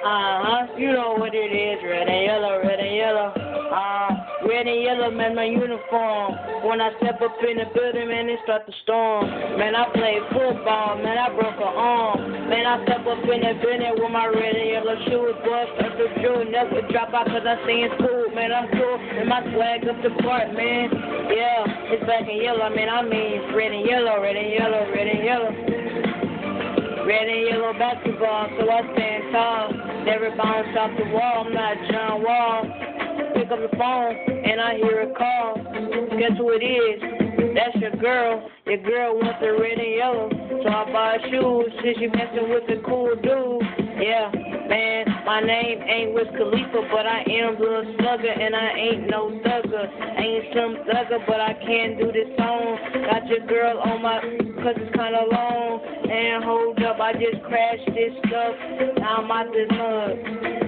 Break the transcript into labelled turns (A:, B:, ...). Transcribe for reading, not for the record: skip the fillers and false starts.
A: You know what it is, red and yellow, red and yellow. Red and yellow, man, my uniform. When I step up in the building, man, it start to storm. Man, I play football, man, I broke an arm. Man, I step up in the building with my red and yellow shoes. Boy, start to drill, never drop out cause I stay in school. Man, I'm cool, and my swag up the part, man. Yeah, it's black and yellow, man, I mean red and yellow, red and yellow, red and yellow. Red and yellow basketball, so I stand tall. Never bounce off the wall, I'm not John Wall. Pick up the phone, and I hear a call. Guess who it is? That's your girl. Your girl wants the red and yellow. So I buy shoes, since you messing with a cool dude. Yeah, man, my name ain't Wiz Khalifa, but I am Lil Slugger, and I ain't no thugger. Ain't some thugger, but I can do this song. Got your girl on my, cause it's kinda long. And hold up, I just crashed this stuff. Now I'm out this mug.